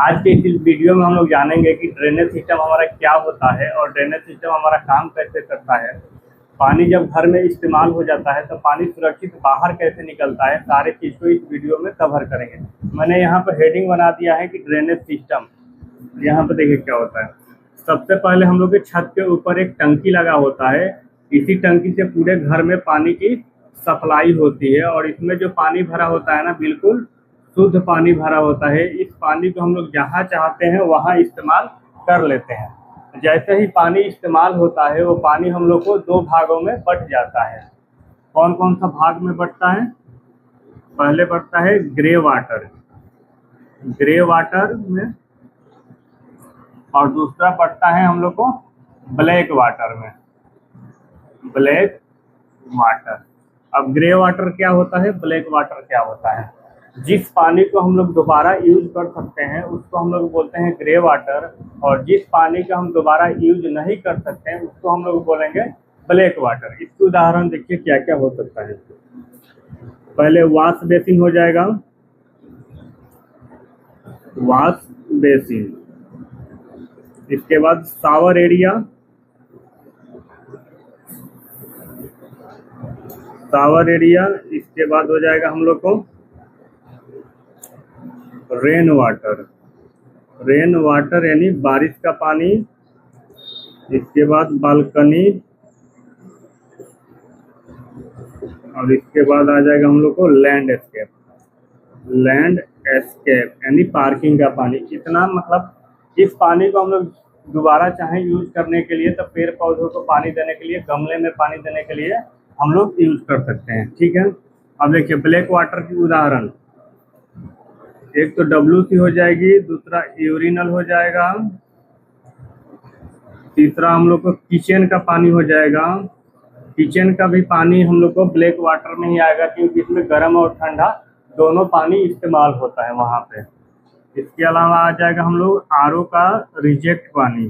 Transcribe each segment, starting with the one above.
आज के इस वीडियो में हम लोग जानेंगे कि ड्रेनेज सिस्टम हमारा क्या होता है और ड्रेनेज सिस्टम हमारा काम कैसे करता है। पानी जब घर में इस्तेमाल हो जाता है तो पानी सुरक्षित बाहर कैसे निकलता है, सारे चीज़ को इस वीडियो में कवर करेंगे। मैंने यहाँ पर हेडिंग बना दिया है कि ड्रेनेज सिस्टम। यहाँ पर देखिए क्या होता है। सबसे पहले हम लोग के छत के ऊपर एक टंकी लगा होता है। इसी टंकी से पूरे घर में पानी की सप्लाई होती है और इसमें जो पानी भरा होता है ना, बिल्कुल शुद्ध पानी भरा होता है। इस पानी को हम लोग जहाँ चाहते हैं वहाँ इस्तेमाल कर लेते हैं। जैसे ही पानी इस्तेमाल होता है वो पानी हम लोग को दो भागों में बंट जाता है। कौन कौन सा भाग में बंटता है? पहले बंटता है ग्रे वाटर, ग्रे वाटर में, और दूसरा बंटता है हम लोग को ब्लैक वाटर में, ब्लैक वाटर। अब ग्रे वाटर क्या होता है, ब्लैक वाटर क्या होता है? जिस पानी को हम लोग दोबारा यूज कर सकते हैं उसको हम लोग बोलते हैं ग्रे वाटर, और जिस पानी का हम दोबारा यूज नहीं कर सकते हैं उसको हम लोग बोलेंगे ब्लैक वाटर। इसके उदाहरण देखिए क्या क्या हो सकता है। पहले वॉश बेसिन हो जाएगा, वॉश बेसिन। इसके बाद शावर एरिया, शावर एरिया। इसके बाद हो जाएगा हम लोग को रेन वाटर, रेन वाटर यानी बारिश का पानी। इसके बाद बालकनी, और इसके बाद आ जाएगा हम लोग को लैंड एस्केप, लैंड एस्केप यानी पार्किंग का पानी। इतना मतलब इस पानी को हम लोग दोबारा चाहें यूज करने के लिए तो पेड़ पौधों को पानी देने के लिए, गमले में पानी देने के लिए हम लोग यूज कर सकते हैं। ठीक है। अब देखिए ब्लैक वाटर की उदाहरण, एक तो WC हो जाएगी, दूसरा यूरिनल हो जाएगा, तीसरा हम लोग को किचन का पानी हो जाएगा। किचन का भी पानी हम लोग को ब्लैक वाटर में ही आएगा क्योंकि इसमें गर्म और ठंडा दोनों पानी इस्तेमाल होता है वहाँ पे। इसके अलावा आ जाएगा हम लोग RO का रिजेक्ट पानी।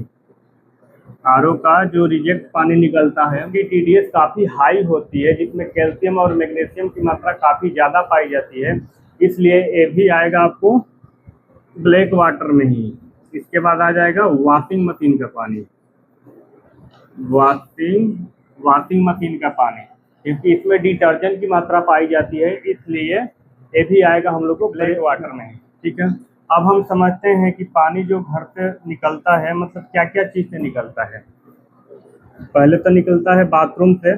RO का जो रिजेक्ट पानी निकलता है उनकी TDS काफ़ी हाई होती है, जिसमें कैल्शियम और मैग्नीशियम की मात्रा काफ़ी ज़्यादा पाई जाती है, इसलिए ये भी आएगा आपको ब्लैक वाटर में ही। इसके बाद आ जाएगा वॉशिंग मशीन का पानी, वॉशिंग मशीन का पानी, क्योंकि इसमें डिटर्जेंट की मात्रा पाई जाती है, इसलिए ये भी आएगा हम लोग को ब्लैक वाटर में। ठीक है। अब हम समझते हैं कि पानी जो घर से निकलता है मतलब क्या क्या चीज़ से निकलता है। पहले तो निकलता है बाथरूम से,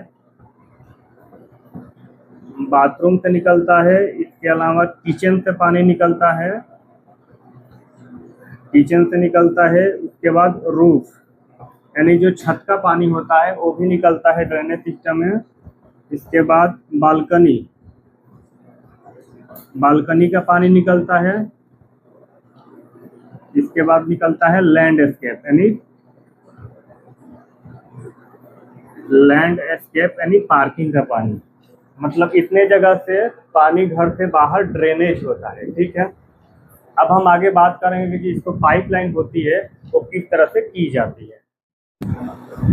बाथरूम से निकलता है। इसके अलावा किचन से पानी निकलता है, किचन से निकलता है। उसके बाद रूफ यानी जो छत का पानी होता है वो भी निकलता है ड्रेनेज सिस्टम में। इसके बाद बालकनी, बालकनी का पानी निकलता है। इसके बाद निकलता है लैंड एस्केप यानी, लैंड एस्केप यानी पार्किंग का पानी। मतलब इतने जगह से पानी घर से बाहर ड्रेनेज होता है। ठीक है। अब हम आगे बात करेंगे कि इसको पाइपलाइन होती है वो किस तरह से की जाती है।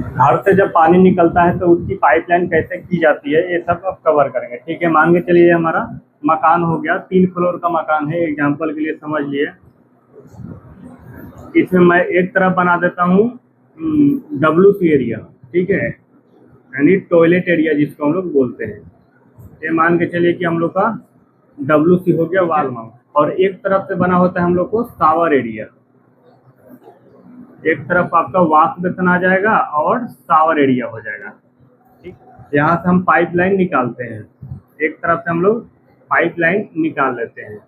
घर से जब पानी निकलता है तो उसकी पाइपलाइन कैसे की जाती है ये सब अब कवर करेंगे। ठीक है। मान के चलिए हमारा मकान हो गया, 3 फ्लोर का मकान है, एग्जांपल के लिए समझ लिए। इसमें मैं एक तरफ बना देता हूँ WC एरिया, ठीक है, यानी टॉयलेट एरिया जिसको हम लोग बोलते हैं। ये मान के चलिए कि हम लोग का WC हो गया वॉल माउंट, और एक तरफ से बना होता है हम लोग को शावर एरिया। एक तरफ आपका वॉश बेसिन आ जाएगा और शावर एरिया हो जाएगा। ठीक। यहाँ से हम पाइपलाइन निकालते हैं, एक तरफ से हम लोग पाइपलाइन निकाल लेते हैं,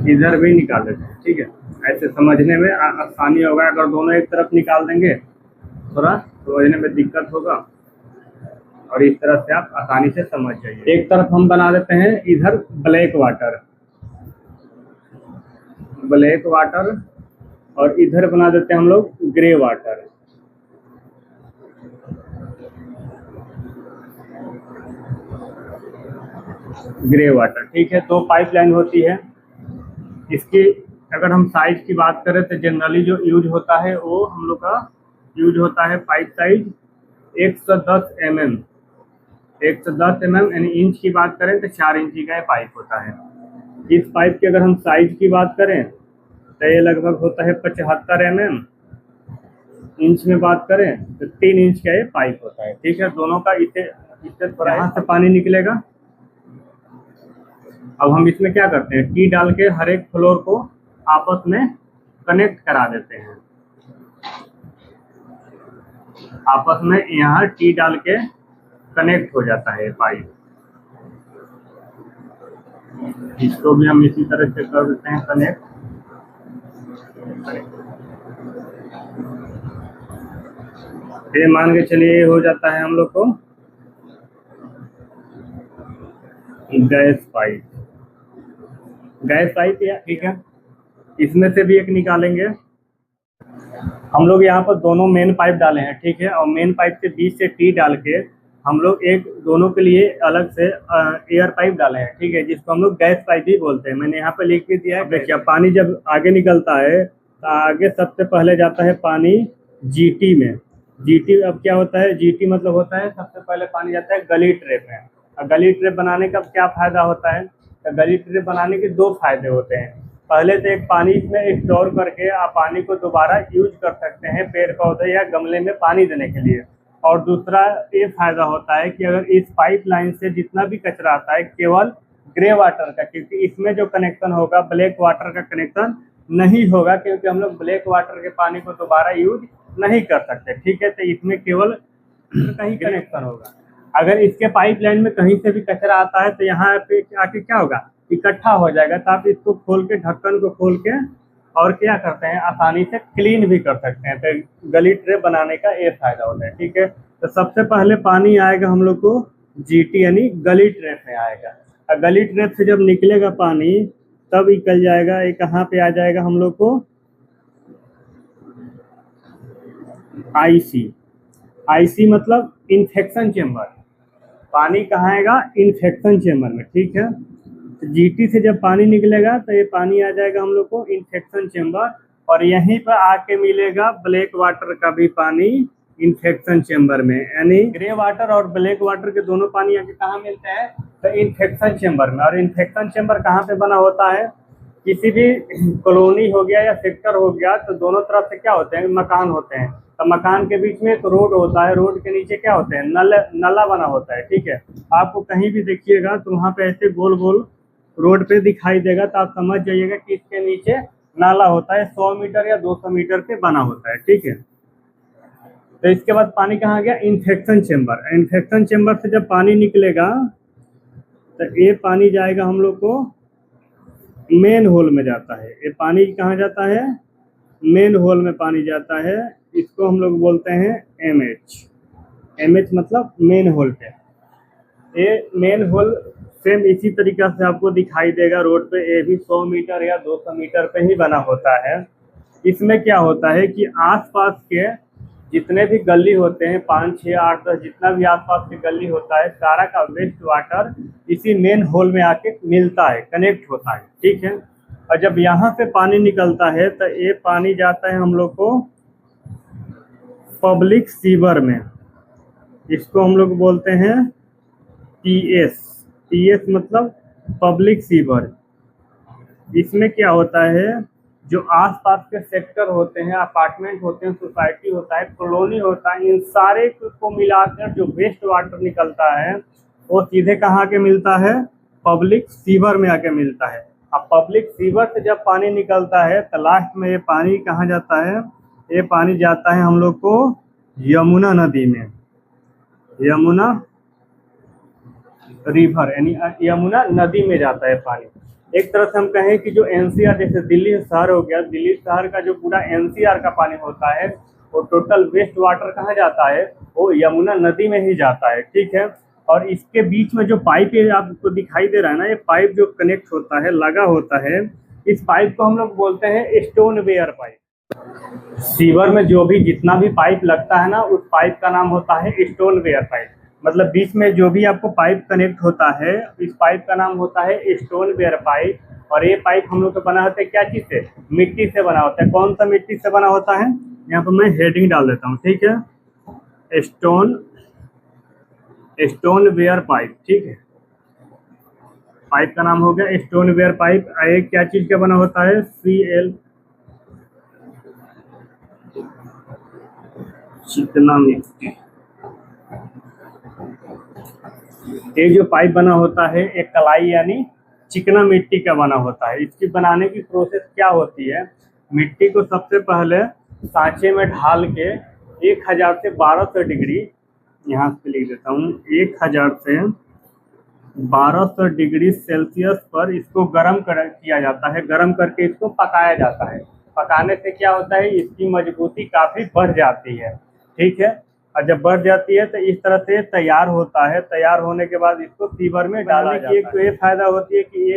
इधर भी निकाल लेते हैं। ठीक है। ऐसे समझने में आसानी होगा। अगर दोनों एक तरफ निकाल देंगे थोड़ा समझने में दिक्कत होगा, और इस तरह से आप आसानी से समझ जाइए। एक तरफ हम बना देते हैं इधर ब्लैक वाटर, ब्लैक वाटर, और इधर बना देते हैं हम लोग ग्रे वाटर। ग्रे वाटर, ठीक है। तो पाइपलाइन होती है। इसकी अगर हम साइज की बात करें तो जनरली जो यूज होता है वो हम लोग का यूज होता है पाइप साइज 110 mm, 110 mm यानी इंच की बात करें तो 4 इंची का पाइप होता है। इस पाइप की अगर हम साइज की बात करें तो ये लगभग होता है 75 mm। इंच में बात करें तो 3 इंच का ये पाइप होता है। ठीक है, दोनों का इससे थोड़ा यहाँ से पानी निकलेगा। अब हम इसमें क्या करते हैं, टी डाल के हर एक फ्लोर को आपस में कनेक्ट करा देते हैं। आपस में यहाँ टी डाल के कनेक्ट हो जाता है पाइप। इसको भी हम इसी तरह से कर देते हैं कनेक्ट। ये मान के चलिए हो जाता है हम लोग को गैस पाइप। गैस पाइप या ठीक है, इसमें से भी एक निकालेंगे हम लोग। यहाँ पर दोनों मेन पाइप डाले हैं, ठीक है, और मेन पाइप के बीच से टी डाल के हम लोग एक दोनों के लिए अलग से एयर पाइप डाले हैं, ठीक है, जिसको हम लोग गैस पाइप भी बोलते हैं। मैंने यहाँ पे लिख भी दिया है। देखिए पानी जब आगे निकलता है तो आगे सबसे पहले जाता है पानी जीटी में। जीटी अब क्या होता है, जीटी मतलब होता है सबसे पहले पानी जाता है गली ट्रैप में। और गली ट्रैप बनाने का क्या फायदा होता है, तो गली ट्रैप बनाने के 2 फायदे होते हैं। पहले तो एक पानी इसमें स्टोर करके आप पानी को दोबारा यूज कर सकते हैं पेड़ पौधे या गमले में पानी देने के लिए। और दूसरा ये फायदा होता है कि अगर इस पाइप लाइन से जितना भी कचरा आता है केवल ग्रे वाटर का, क्योंकि इसमें जो कनेक्शन होगा ब्लैक वाटर का कनेक्शन नहीं होगा, क्योंकि हम लोग ब्लैक वाटर के पानी को दोबारा यूज नहीं कर सकते। ठीक है, तो इसमें केवल कहीं कनेक्शन होगा। अगर इसके पाइपलाइन में कहीं से भी कचरा आता है तो यहाँ पे आके क्या होगा, इकट्ठा हो जाएगा। तो आप इसको खोल के, ढक्कन को खोल के और क्या करते हैं, आसानी से क्लीन भी कर सकते हैं। तो गली ट्रे बनाने का ये फायदा होता है। ठीक है, तो सबसे पहले पानी आएगा हम लोग को जीटी यानी गली ट्रैप में आएगा। और गली ट्रैप से जब निकलेगा पानी तब निकल जाएगा, ये कहाँ पे आ जाएगा हम लोग को, आईसी। आईसी मतलब इन्फेक्शन चेम्बर। पानी कहाँ आएगा, इन्फेक्शन चेम्बर में। ठीक है, तो जीटी से जब पानी निकलेगा तो ये पानी आ जाएगा हम लोग को इन्फेक्शन चेम्बर, और यहीं पर आके मिलेगा ब्लैक वाटर का भी पानी इन्फेक्शन चेम्बर में। यानी ग्रे वाटर और ब्लैक वाटर के दोनों पानी आके कहाँ मिलते हैं, तो इन्फेक्शन चेम्बर में। और इन्फेक्शन चेम्बर कहाँ पे बना होता है, किसी भी कॉलोनी हो गया या सेक्टर हो गया तो दोनों तरफ से क्या होते हैं, मकान होते हैं। तो मकान के बीच में एक रोड होता है, रोड के नीचे क्या होते हैं, नला बना होता है। ठीक है, आपको कहीं भी देखिएगा तो वहाँ पे ऐसे गोल गोल रोड पे दिखाई देगा, तो आप समझ जाइएगा कि इसके नीचे नाला होता है। 100 मीटर या 200 मीटर पे बना होता है। ठीक है, तो इसके बाद पानी कहाँ गया, इन्फेक्शन चेम्बर। इन्फेक्शन चेम्बर से जब पानी निकलेगा तो ये पानी जाएगा हम लोग को मेन होल में जाता है। ये पानी कहाँ जाता है, मेन होल में पानी जाता है। इसको हम लोग बोलते हैं एमएच। एमएच मतलब मेन होल पे। ये मेन होल सेम इसी तरीका से आपको दिखाई देगा रोड पे। ये भी 100 मीटर या 200 मीटर पे ही बना होता है। इसमें क्या होता है कि आसपास के जितने भी गली होते हैं, 5, 6, 8, 10 जितना भी आसपास के गली होता है, सारा का वेस्ट वाटर इसी मेन होल में आके मिलता है, कनेक्ट होता है। ठीक है, और जब यहाँ से पानी निकलता है तो ये पानी जाता है हम लोग को पब्लिक सीवर में। इसको हम लोग बोलते हैं पीएस। पीएस मतलब पब्लिक सीवर। इसमें क्या होता है, जो आसपास के सेक्टर होते हैं, अपार्टमेंट होते हैं, सोसाइटी होता है, कॉलोनी होता है, इन सारे को मिलाकर जो वेस्ट वाटर निकलता है वो सीधे कहाँ के मिलता है, पब्लिक सीवर में आके मिलता है। अब पब्लिक सीवर से जब पानी निकलता है तो लास्ट में ये पानी कहाँ जाता है, ये पानी जाता है हम लोग को यमुना नदी में। यमुना रिवर यानी यमुना नदी में जाता है पानी। एक तरह से हम कहें कि जो एनसीआर, जैसे दिल्ली शहर हो गया, दिल्ली शहर का जो पूरा एनसीआर का पानी होता है वो टोटल वेस्ट वाटर कहाँ जाता है, वो यमुना नदी में ही जाता है। ठीक है, और इसके बीच में जो पाइप आपको दिखाई दे रहा है ना, ये पाइप जो कनेक्ट होता है, लगा होता है, इस पाइप को हम लोग बोलते हैं स्टोन वेयर पाइप। सीवर में जो भी जितना भी पाइप लगता है ना, उस पाइप का नाम होता है स्टोन वेयर पाइप। मतलब बीच में जो भी आपको पाइप कनेक्ट होता है, इस पाइप का नाम होता है स्टोन वेयर पाइप। और ये पाइप हम लोग को बना होता है क्या चीज़ से, मिट्टी से बना होता है। कौन सा मिट्टी से बना होता है, यहाँ पर मैं हेडिंग डाल देता हूँ। ठीक है, स्टोन वेयर पाइप। ठीक है, पाइप का नाम हो गया स्टोनवेयर पाइप। ये क्या चीज का बना होता है? Cl, चिकना मिट्टी। ये जो पाइप बना होता है एक कलाई यानी चिकना मिट्टी का बना होता है। इसकी बनाने की प्रोसेस क्या होती है? मिट्टी को सबसे पहले सांचे में ढाल के 1000 से 1200 डिग्री, यहाँ से लिख देता हूँ, 1000 से 1200 डिग्री सेल्सियस पर इसको गर्म किया जाता है। गर्म करके इसको पकाया जाता है। पकाने से क्या होता है? इसकी मजबूती काफ़ी बढ़ जाती है। ठीक है, और जब बढ़ जाती है तो इस तरह से तैयार होता है। तैयार होने के बाद इसको सीवर में डालने की एक तो ये फायदा होती है कि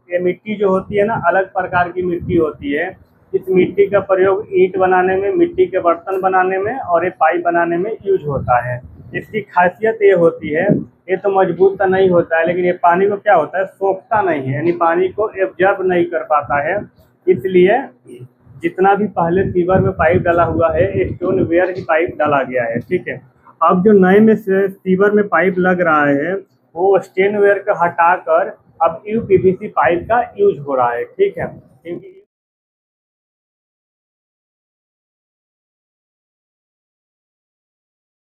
ये मिट्टी जो होती है ना, अलग प्रकार की मिट्टी होती है। इस मिट्टी का प्रयोग ईंट बनाने में, मिट्टी के बर्तन बनाने में और ये पाइप बनाने में यूज होता है। इसकी खासियत ये होती है, ये तो मजबूत तो नहीं होता है लेकिन ये पानी को क्या होता है? सोखता नहीं है, यानी पानी को एब्जॉर्ब नहीं कर पाता है। इसलिए जितना भी पहले सीवर में पाइप डाला हुआ है स्टोनवेयर की पाइप डाला गया है। ठीक है, अब जो नए में सीवर में पाइप लग रहा है वो स्टोनवेयर को हटाकर अब यूपीवीसी पाइप का यूज हो रहा है। ठीक है, क्योंकि